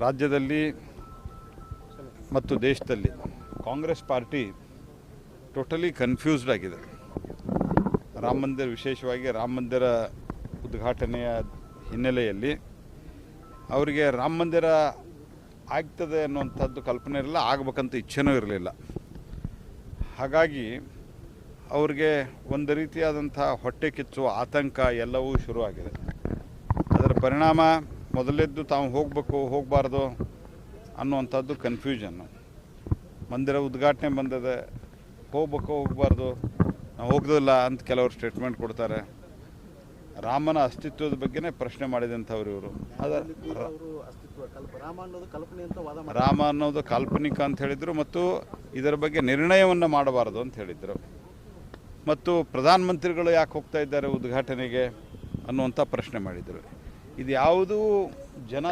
ರಾಜ್ಯದಲ್ಲಿ ಮತ್ತು ದೇಶದಲ್ಲಿ ಕಾಂಗ್ರೆಸ್ ಪಾರ್ಟಿ ಟೋಟಲಿ ಕನ್ಫ್ಯೂಸ್ಡ್ ಆಗಿದೆ. ರಾಮ ಮಂದಿರ, ವಿಶೇಷವಾಗಿ ರಾಮ ಮಂದಿರ ಉದ್ಘಾಟನೆಯ ಹಿನ್ನೆಲೆಯಲ್ಲಿ ಅವರಿಗೆ ರಾಮ ಮಂದಿರ ಆಗ್ತದೆ ಅನ್ನುವಂಥದ್ದು ಕಲ್ಪನೆ ಇರಲಿಲ್ಲ, ಆಗಬೇಕಂತ ಇಚ್ಛೆನೂ ಇರಲಿಲ್ಲ. ಹಾಗಾಗಿ ಅವ್ರಿಗೆ ಒಂದು ರೀತಿಯಾದಂಥ ಹೊಟ್ಟೆ ಕಿಚ್ಚು, ಆತಂಕ ಎಲ್ಲವೂ ಶುರುವಾಗಿದೆ. ಅದರ ಪರಿಣಾಮ ಮೊದಲೆದ್ದು ತಾವು ಹೋಗಬಾರ್ದು ಅನ್ನುವಂಥದ್ದು ಕನ್ಫ್ಯೂಷನ್ನು. ಮಂದಿರ ಉದ್ಘಾಟನೆ ಬಂದಿದೆ, ಹೋಗಬಾರ್ದು, ನಾವು ಹೋಗೋದಿಲ್ಲ ಅಂತ ಕೆಲವರು ಸ್ಟೇಟ್ಮೆಂಟ್ ಕೊಡ್ತಾರೆ. ರಾಮನ ಅಸ್ತಿತ್ವದ ಬಗ್ಗೆನೇ ಪ್ರಶ್ನೆ ಮಾಡಿದಂಥವ್ರು ಇವರು. ರಾಮ ಅನ್ನೋದು ಕಾಲ್ಪನಿಕ ಅಂತ ಹೇಳಿದರು ಮತ್ತು ಇದರ ಬಗ್ಗೆ ನಿರ್ಣಯವನ್ನು ಮಾಡಬಾರ್ದು ಅಂತ ಹೇಳಿದರು. ಮತ್ತು ಪ್ರಧಾನಮಂತ್ರಿಗಳು ಯಾಕೆ ಹೋಗ್ತಾ ಇದ್ದಾರೆ ಉದ್ಘಾಟನೆಗೆ ಅನ್ನುವಂಥ ಪ್ರಶ್ನೆ ಮಾಡಿದರು. ಇದು ಯಾವುದೂ ಜನ